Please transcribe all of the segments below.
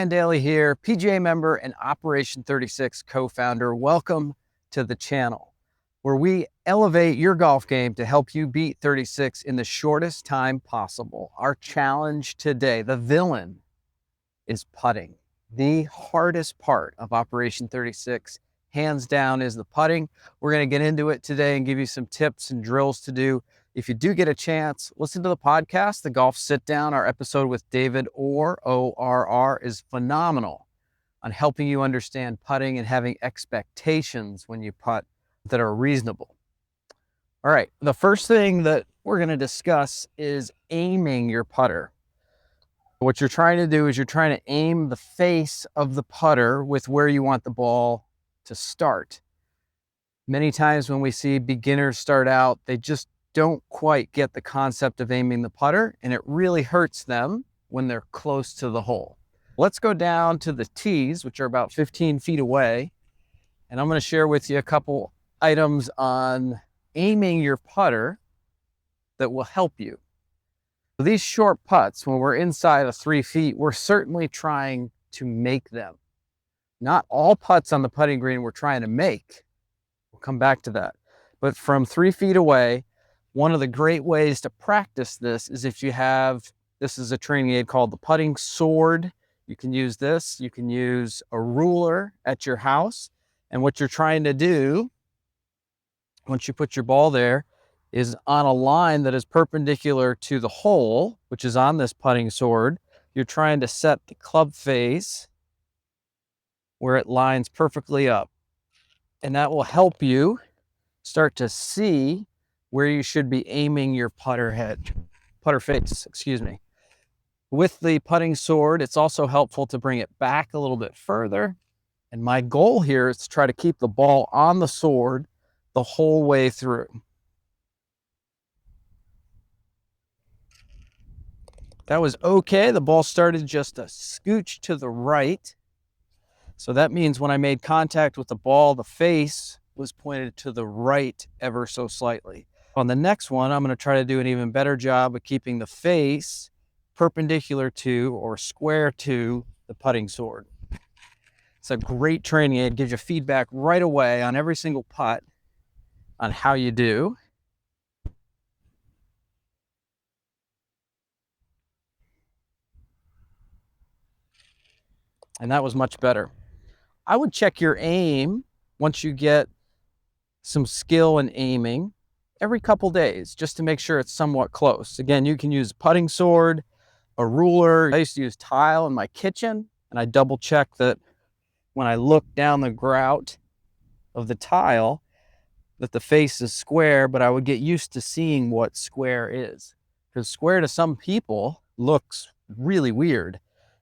Brian Dailey here, PGA Member and Operation 36 co-founder. Welcome to the channel, where we elevate your golf game to help you beat 36 in the shortest time possible. Our challenge today, the villain, is putting. The hardest part of Operation 36, hands down, is the putting. We're going to get into it today and give you some tips and drills to do. If you do get a chance, listen to the podcast, The Golf Sit Down. Our episode with David Orr is phenomenal on helping you understand putting and having expectations when you putt that are reasonable. All right, the first thing that we're going to discuss is aiming your putter. What you're trying to do is you're trying to aim the face of the putter with where you want the ball to start. Many times when we see beginners start out, they just don't quite get the concept of aiming the putter, and it really hurts them when they're close to the hole. Let's go down to the tees, which are about 15 feet away, and I'm going to share with you a couple items on aiming your putter that will help you. So these short putts, when we're inside of 3 feet, we're certainly trying to make them. Not all putts on the putting green we're trying to make. We'll come back to that. But from 3 feet away, one of the great ways to practice this is if you have, this is a training aid called the putting sword. You can use this. You can use a ruler at your house. And what you're trying to do, once you put your ball there, is on a line that is perpendicular to the hole, which is on this putting sword. You're trying to set the club face where it lines perfectly up. And that will help you start to see where you should be aiming your putter face. With the putting sword, it's also helpful to bring it back a little bit further. And my goal here is to try to keep the ball on the sword the whole way through. That was okay. The ball started just a scooch to the right. So that means when I made contact with the ball, the face was pointed to the right ever so slightly. On the next one, I'm going to try to do an even better job of keeping the face perpendicular to or square to the putting sword. It's a great training aid. It gives you feedback right away on every single putt on how you do. And that was much better. I would check your aim once you get some skill in aiming every couple days, just to make sure it's somewhat close. Again, you can use a putting sword, a ruler. I used to use tile in my kitchen, and I double check that when I look down the grout of the tile, that the face is square, but I would get used to seeing what square is. Because square to some people looks really weird.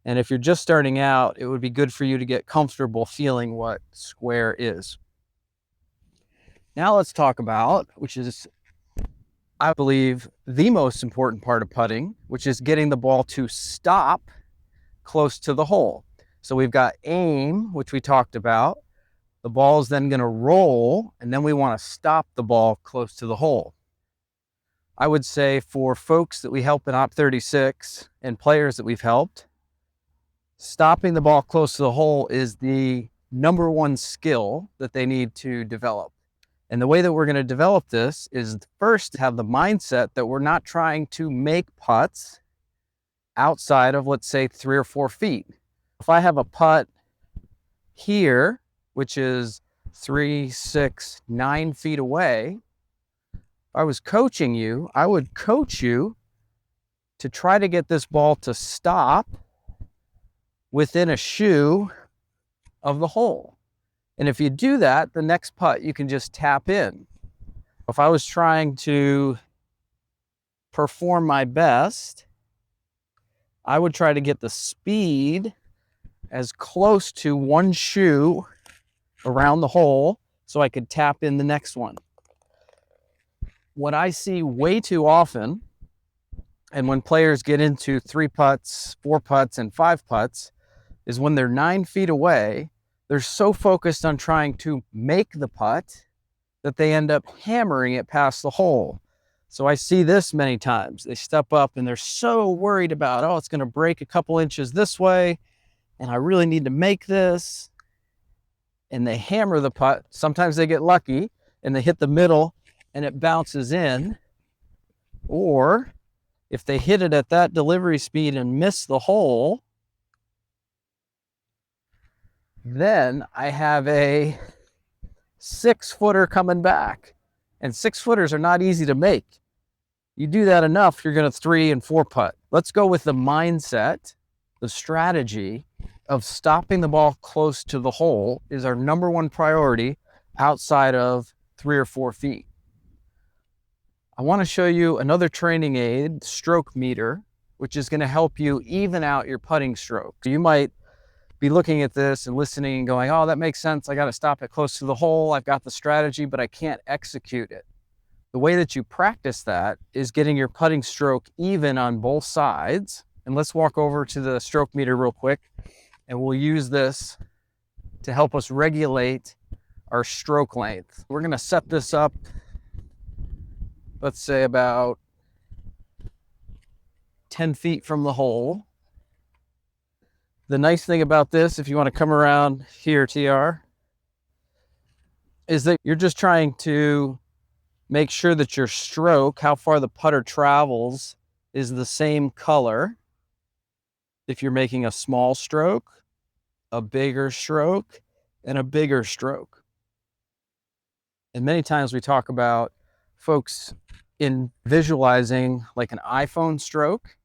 And if you're just starting out, it would be good for you to get comfortable feeling what square is. Now let's talk about, which is, I believe, the most important part of putting, which is getting the ball to stop close to the hole. So we've got aim, which we talked about. The ball is then going to roll, and then we want to stop the ball close to the hole. I would say for folks that we help in Op 36 and players that we've helped, stopping the ball close to the hole is the number one skill that they need to develop. And the way that we're going to develop this is first to have the mindset that we're not trying to make putts outside of, let's say, 3 or 4 feet. If I have a putt here, which is 3, 6, 9 feet away, if I was coaching you, I would coach you to try to get this ball to stop within a shoe of the hole. And if you do that, the next putt you can just tap in. If I was trying to perform my best, I would try to get the speed as close to one shoe around the hole so I could tap in the next one. What I see way too often, and when players get into 3 putts, 4 putts, and 5 putts, is when they're 9 feet away, they're so focused on trying to make the putt that they end up hammering it past the hole. So I see this many times. They step up and they're so worried about, oh, it's going to break a couple inches this way, and I really need to make this. And they hammer the putt. Sometimes they get lucky and they hit the middle and it bounces in. Or if they hit it at that delivery speed and miss the hole, then I have a 6-footer coming back. And 6-footers are not easy to make. You do that enough, you're going to 3 and 4 putt. Let's go with the mindset, the strategy of stopping the ball close to the hole is our number one priority outside of 3 or 4 feet. I want to show you another training aid, stroke meter, which is going to help you even out your putting stroke. You might be looking at this and listening and going, oh, that makes sense. I got to stop it close to the hole. I've got the strategy, but I can't execute it. The way that you practice that is getting your putting stroke even on both sides. And let's walk over to the stroke meter real quick, and we'll use this to help us regulate our stroke length. We're going to set this up, let's say about 10 feet from the hole. The nice thing about this, if you want to come around here, TR, is that you're just trying to make sure that your stroke, how far the putter travels, is the same color. If you're making a small stroke, a bigger stroke, and a bigger stroke. And many times we talk about folks in visualizing like an iPhone stroke,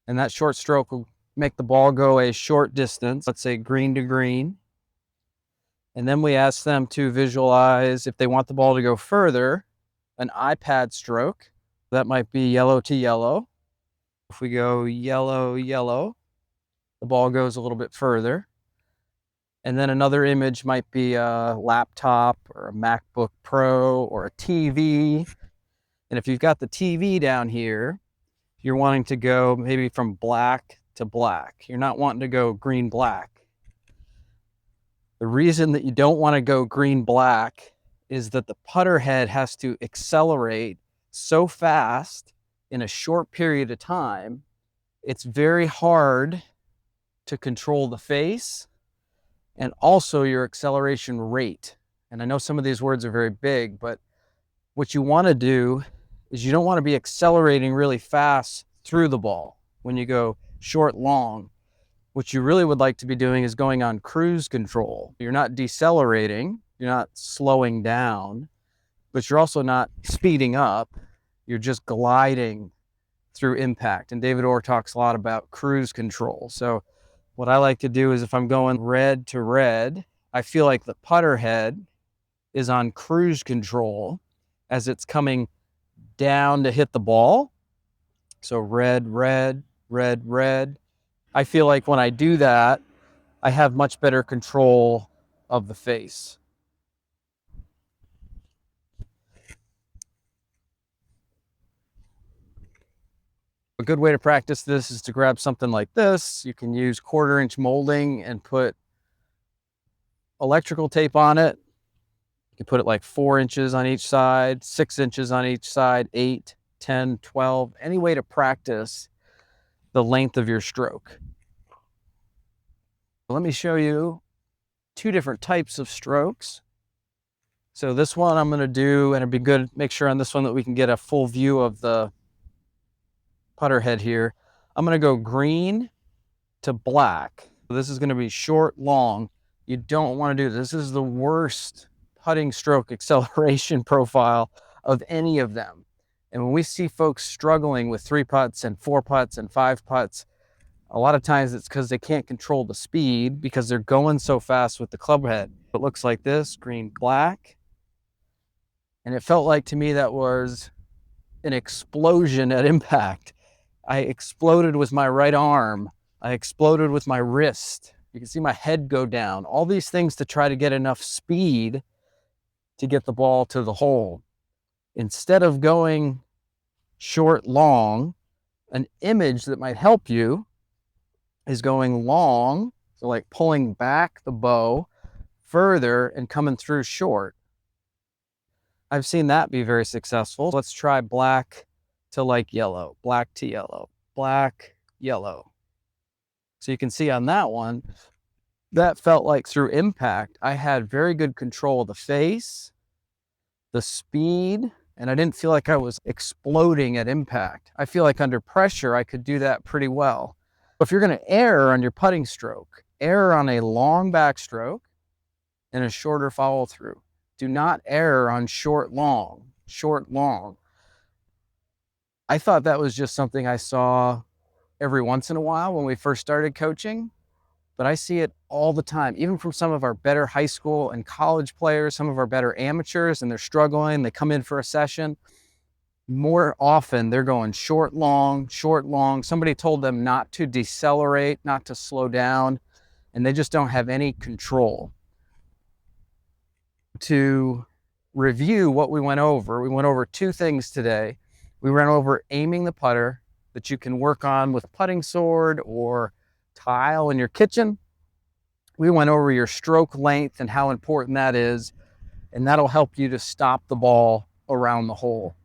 and that short stroke will make the ball go a short distance, let's say green to green. And then we ask them to visualize, if they want the ball to go further, an iPad stroke. That might be yellow to yellow. If we go yellow, yellow, the ball goes a little bit further. And then another image might be a laptop or a MacBook Pro or a TV. And if you've got the TV down here, you're wanting to go maybe from black to black. You're not wanting to go green, black. The reason that you don't want to go green, black is that the putter head has to accelerate so fast in a short period of time. It's very hard to control the face and also your acceleration rate. And I know some of these words are very big, but what you want to do is you don't want to be accelerating really fast through the ball when you go short, long. What you really would like to be doing is going on cruise control. You're not decelerating, you're not slowing down, but you're also not speeding up. You're just gliding through impact. And David Orr talks a lot about cruise control. So what I like to do is if I'm going red to red, I feel like the putter head is on cruise control as it's coming down to hit the ball. So red, red, red, red. I feel like when I do that, I have much better control of the face. A good way to practice this is to grab something like this. You can use 1/4-inch molding and put electrical tape on it. You can put it like 4 inches on each side, 6 inches on each side, 8, 10, 12, any way to practice the length of your stroke. Let me show you 2 different types of strokes. So this one I'm going to do, and it'd be good, make sure on this one that we can get a full view of the putter head here. I'm going to go green to black. This is going to be short, long. You don't want to do this. This is the worst putting stroke acceleration profile of any of them. And when we see folks struggling with 3 putts and 4 putts and 5 putts, a lot of times it's because they can't control the speed because they're going so fast with the club head. It looks like this, green, black. And it felt like to me that was an explosion at impact. I exploded with my right arm. I exploded with my wrist. You can see my head go down. All these things to try to get enough speed to get the ball to the hole. Instead of going short, long, an image that might help you is going long, so like pulling back the bow further and coming through short. I've seen that be very successful. Let's try black to like yellow, black to yellow, black, yellow. So you can see on that one, that felt like through impact, I had very good control of the face, the speed, and I didn't feel like I was exploding at impact. I feel like under pressure, I could do that pretty well. If you're going to err on your putting stroke, err on a long backstroke and a shorter follow through. Do not err on short, long, short, long. I thought that was just something I saw every once in a while when we first started coaching, but I see it all the time, even from some of our better high school and college players, some of our better amateurs, and they're struggling. They come in for a session. More often, they're going short, long, short, long. Somebody told them not to decelerate, not to slow down, and they just don't have any control. To review what we went over two things today. We went over aiming the putter that you can work on with a putting sword or tile in your kitchen. We went over your stroke length and how important that is, and that'll help you to stop the ball around the hole.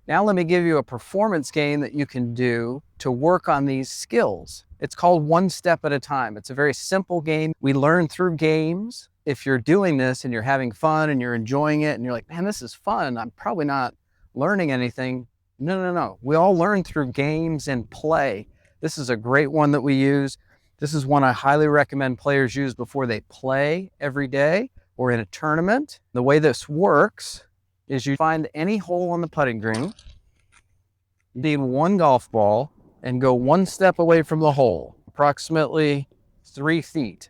Now let me give you a performance game that you can do to work on these skills. It's called One Step at a Time. It's a very simple game. We learn through games. If you're doing this and you're having fun and you're enjoying it and you're like, man, this is fun, I'm probably not learning anything. No. We all learn through games and play. This is a great one that we use. This is one I highly recommend players use before they play every day or in a tournament. The way this works is you find any hole on the putting green, you need one golf ball, and go one step away from the hole, approximately 3 feet.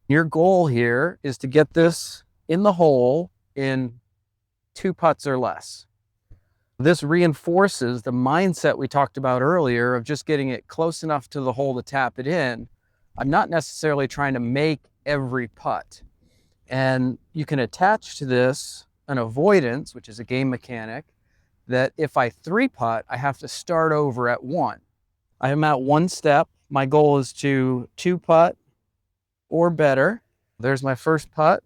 Your goal here is to get this in the hole in 2 putts or less. This reinforces the mindset we talked about earlier of just getting it close enough to the hole to tap it in. I'm not necessarily trying to make every putt. And you can attach to this an avoidance, which is a game mechanic, that if I 3-putt, I have to start over at 1. I am at 1 step. My goal is to 2-putt or better. There's my first putt.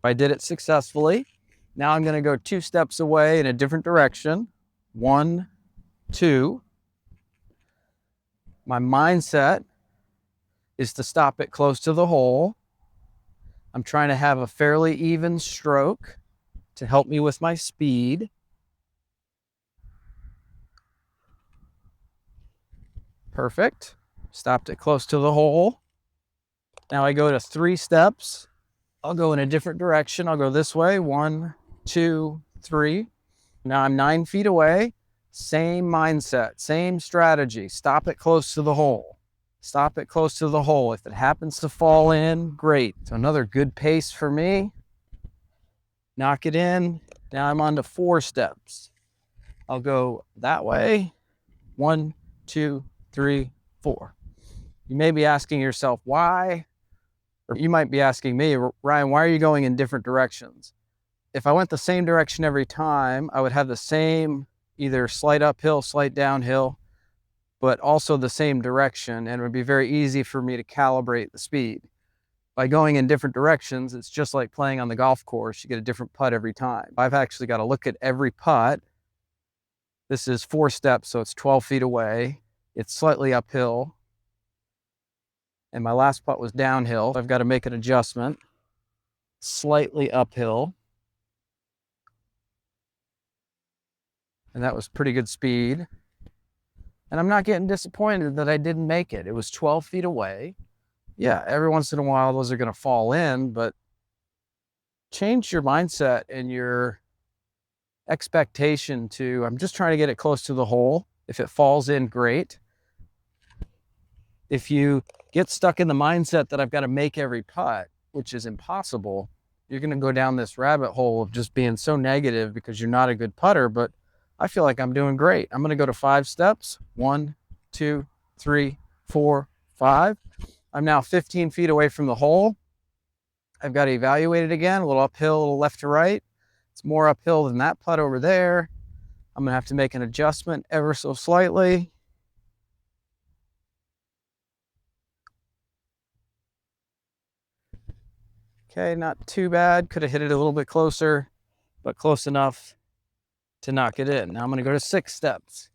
I did it successfully. Now I'm going to go 2 steps away in a different direction. 1, 2. My mindset is to stop it close to the hole. I'm trying to have a fairly even stroke to help me with my speed. Perfect. Stopped it close to the hole. Now I go to 3 steps. I'll go in a different direction. I'll go this way. 1, 2, 3. Now I'm 9 feet away. Same mindset, same strategy. Stop it close to the hole. Stop it close to the hole. If it happens to fall in, great. So another good pace for me. Knock it in. Now I'm on to 4 steps. I'll go that way. 1, 2, 3, 4. You may be asking yourself why, or you might be asking me, Ryan, why are you going in different directions? If I went the same direction every time, I would have the same either slight uphill, slight downhill, but also the same direction, and it would be very easy for me to calibrate the speed. By going in different directions, it's just like playing on the golf course. You get a different putt every time. I've actually got to look at every putt. This is 4 steps, so it's 12 feet away. It's slightly uphill. And my last putt was downhill. I've got to make an adjustment. Slightly uphill. And that was pretty good speed. And I'm not getting disappointed that I didn't make it. It was 12 feet away. Yeah, every once in a while, those are going to fall in, but change your mindset and your expectation to, I'm just trying to get it close to the hole. If it falls in, great. If you get stuck in the mindset that I've got to make every putt, which is impossible, you're going to go down this rabbit hole of just being so negative because you're not a good putter. But I feel like I'm doing great. I'm going to go to 5 steps. 1, 2, 3, 4, 5. I'm now 15 feet away from the hole. I've got to evaluate it again, a little uphill, a little left to right. It's more uphill than that putt over there. I'm going to have to make an adjustment ever so slightly. Okay, not too bad. Could have hit it a little bit closer, but close enough to knock it in. Now I'm going to go to 6 steps.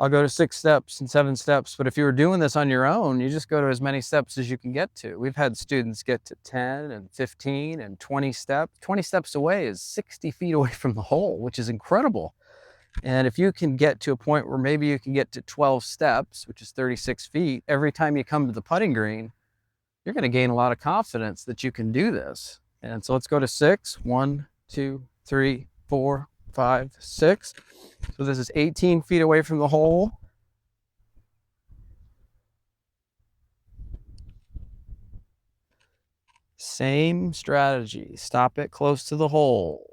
I'll go to 6 steps and 7 steps. But if you were doing this on your own, you just go to as many steps as you can get to. We've had students get to 10 and 15 and 20 steps. 20 steps away is 60 feet away from the hole, which is incredible. And if you can get to a point where maybe you can get to 12 steps, which is 36 feet, every time you come to the putting green, you're going to gain a lot of confidence that you can do this. And so let's go to 6. 1, 2, 3, 4, 5, 6. So this is 18 feet away from the hole. Same strategy. Stop it close to the hole.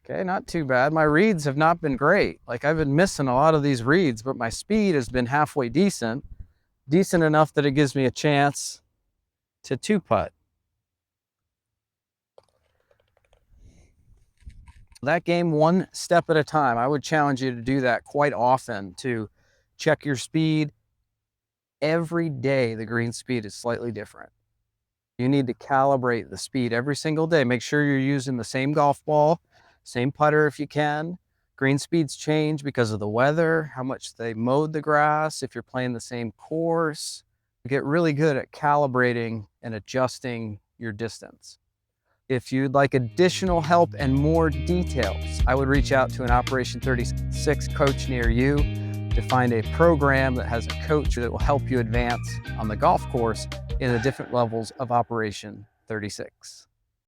Okay, not too bad. My reads have not been great. Like, I've been missing a lot of these reads, but my speed has been halfway decent. Decent enough that it gives me a chance to 2-putt. That game, one step at a time. I would challenge you to do that quite often, to check your speed. Every day, the green speed is slightly different. You need to calibrate the speed every single day. Make sure you're using the same golf ball, same putter if you can. Green speeds change because of the weather, how much they mowed the grass, if you're playing the same course. Get really good at calibrating and adjusting your distance. If you'd like additional help and more details, I would reach out to an Operation 36 coach near you to find a program that has a coach that will help you advance on the golf course in the different levels of Operation 36.